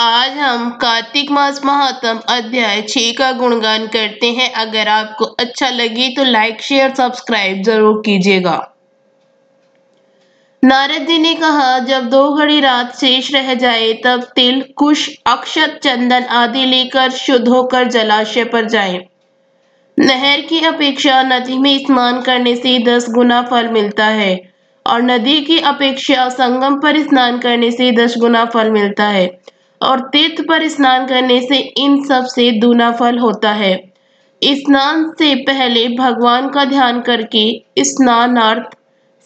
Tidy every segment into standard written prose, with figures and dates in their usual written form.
आज हम कार्तिक मास महात्म अध्याय 6 का गुणगान करते हैं। अगर आपको अच्छा लगे तो लाइक शेयर सब्सक्राइब जरूर कीजिएगा। नारद जी ने कहा, जब 2 घड़ी रात शेष रह जाए तब तिल, कुश, अक्षत, चंदन आदि लेकर शुद्ध होकर जलाशय पर जाएं। नहर की अपेक्षा नदी में स्नान करने से 10 गुना फल मिलता है और नदी की अपेक्षा संगम पर स्नान करने से 10 गुना फल मिलता है और तीर्थ पर स्नान करने से इन सब से दूना फल होता है। स्नान से पहले भगवान का ध्यान करके स्नानार्थ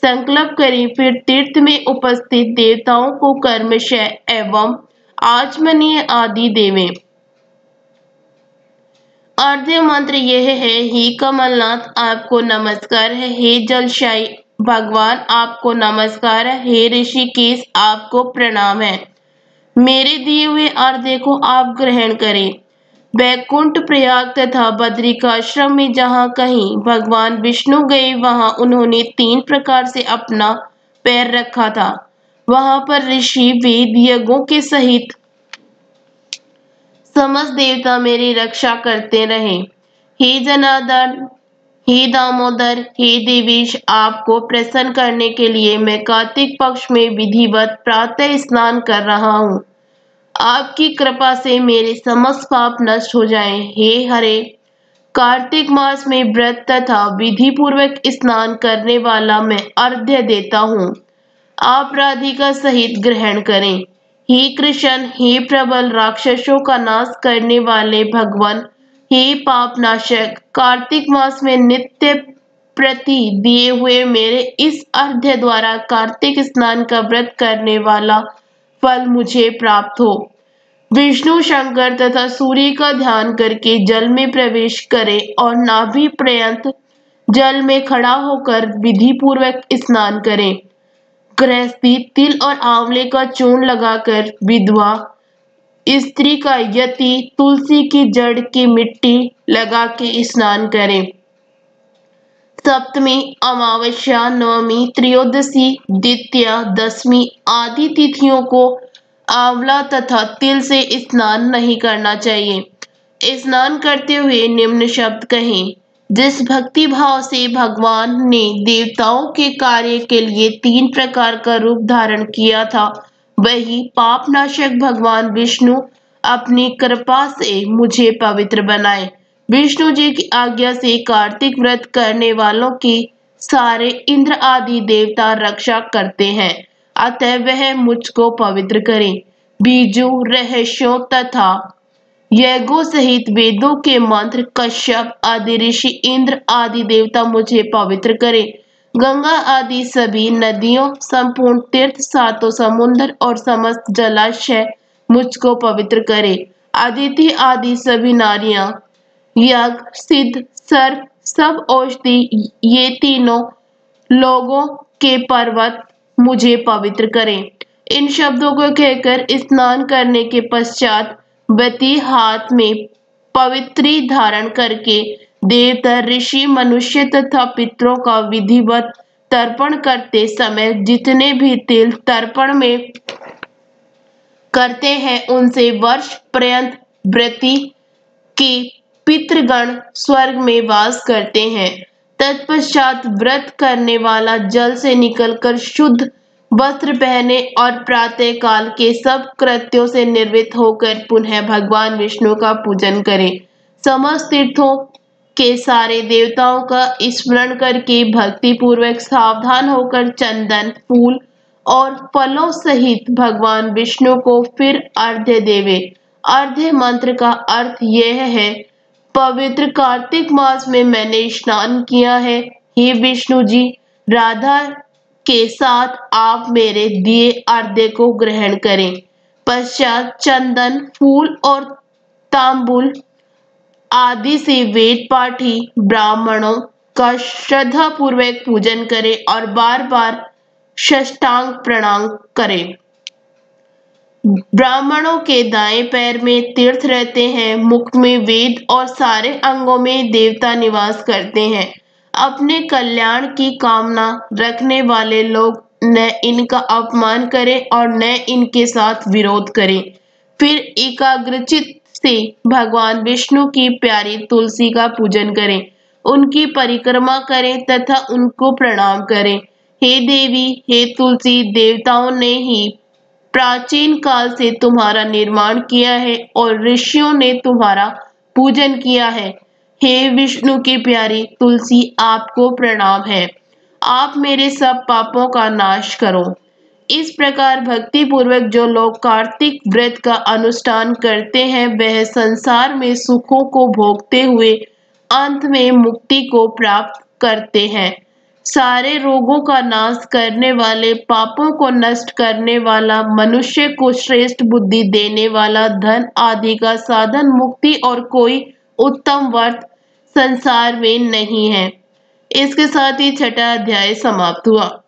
संकल्प करें, फिर तीर्थ में उपस्थित देवताओं को कर्मशय एवं आचमनीय आदि देवें। अर्घ्य मंत्र यह है, हे कमलनाथ आपको नमस्कार है, हे जलशायी भगवान आपको नमस्कार है, हे ऋषिकेश आपको प्रणाम है। मेरे दिए हुए अर्घ्य को आप ग्रहण करें। बैकुंठ, प्रयाग तथा बद्रिकाश्रम में जहाँ कहीं भगवान विष्णु गए वहाँ उन्होंने 3 प्रकार से अपना पैर रखा था। वहाँ पर ऋषि वेद यज्ञों के सहित समस्त देवता मेरी रक्षा करते रहे। हे जनार्दन, हे दामोदर, हे देवेश, आपको प्रसन्न करने के लिए मैं कार्तिक पक्ष में विधिवत प्रातः स्नान कर रहा हूँ। आपकी कृपा से मेरे समस्त पाप नष्ट हो जाएं। हे हरे, कार्तिक मास में व्रत तथा विधि पूर्वक स्नान करने वाला मैं अर्घ्य देता हूँ। आप राधिका सहित ग्रहण करें। हे कृष्ण, हे प्रबल राक्षसों का नाश करने वाले भगवान, हे पाप नाशक, कार्तिक मास में नित्य प्रति दिए हुए मेरे इस अर्घ्य द्वारा कार्तिक स्नान का व्रत करने वाला फल मुझे प्राप्त हो। विष्णु, शंकर तथा सूर्य का ध्यान करके जल में प्रवेश करें और नाभि पर्यंत जल में खड़ा होकर विधि पूर्वक स्नान करें। गृहस्थी तिल और आंवले का चूर्ण लगाकर, विधवा स्त्री का यति तुलसी की जड़ की मिट्टी लगा के स्नान करें। सप्तमी, अमावस्या, नवमी, त्रयोदशी, द्वितीया, दशमी आदि तिथियों को आंवला तथा तिल से स्नान नहीं करना चाहिए। स्नान करते हुए निम्न शब्द कहें, जिस भक्ति भाव से भगवान ने देवताओं के कार्य के लिए 3 प्रकार का रूप धारण किया था, वही पापनाशक भगवान विष्णु अपनी कृपा से मुझे पवित्र बनाए। विष्णु जी की आज्ञा से कार्तिक व्रत करने वालों की सारे इंद्र आदि देवता रक्षा करते हैं, अतः वह मुझको पवित्र करें। बीजों, रहस्यों तथा यज्ञों सहित वेदों के मंत्र, कश्यप आदि ऋषि, इंद्र आदि देवता मुझे पवित्र करें। गंगा आदि सभी नदियों, संपूर्ण तीर्थ, 7 समुद्र और समस्त जलाशय मुझको पवित्र करें। अदिति आदि सभी नारियां, यज्ञ, सिद्ध, सर्प, सब औषधि, ये तीनों लोगों के पर्वत मुझे पवित्र करें। इन शब्दों को कहकर स्नान करने के पश्चात व्रती हाथ में पवित्री धारण करके देवता, ऋषि, मनुष्य तथा पितरों का विधिवत तर्पण करते समय जितने भी तिल तर्पण में करते हैं उनसे वर्ष पर्यंत व्रती के पितृगण स्वर्ग में वास करते हैं। तत्पश्चात व्रत करने वाला जल से निकलकर शुद्ध वस्त्र पहने और प्रातः काल के सब कृत्यों से निर्वृत्त होकर पुनः भगवान विष्णु का पूजन करें। समस्त तीर्थों के सारे देवताओं का स्मरण करके भक्ति पूर्वक सावधान होकर चंदन, फूल और फलों सहित भगवान विष्णु को फिर अर्घ्य देवे। अर्घ्य मंत्र का अर्थ यह है, पवित्र कार्तिक मास में मैंने स्नान किया है, हे विष्णु जी, राधा के साथ आप मेरे दिए अर्घ्य को ग्रहण करें। पश्चात चंदन, फूल और तांबूल आदि से वेद पाठी ब्राह्मणों का श्रद्धा पूर्वक पूजन करें और बार बार साष्टांग प्रणाम करें। ब्राह्मणों के दाएं पैर में तीर्थ रहते हैं, मुख में वेद और सारे अंगों में देवता निवास करते हैं। अपने कल्याण की कामना रखने वाले लोग न इनका अपमान करें और न इनके साथ विरोध करें। फिर एकाग्रचित से भगवान विष्णु की प्यारी तुलसी का पूजन करें, उनकी परिक्रमा करें तथा उनको प्रणाम करें। हे देवी, हे तुलसी, देवताओं ने ही प्राचीन काल से तुम्हारा निर्माण किया है और ऋषियों ने तुम्हारा पूजन किया है। हे विष्णु की प्यारी तुलसी, आपको प्रणाम है। आप मेरे सब पापों का नाश करो। इस प्रकार भक्ति पूर्वक जो लोग कार्तिक व्रत का अनुष्ठान करते हैं वह संसार में सुखों को भोगते हुए अंत में मुक्ति को प्राप्त करते हैं। सारे रोगों का नाश करने वाले, पापों को नष्ट करने वाला, मनुष्य को श्रेष्ठ बुद्धि देने वाला, धन आदि का साधन, मुक्ति और कोई उत्तम व्रत संसार में नहीं है। इसके साथ ही छठा अध्याय समाप्त हुआ।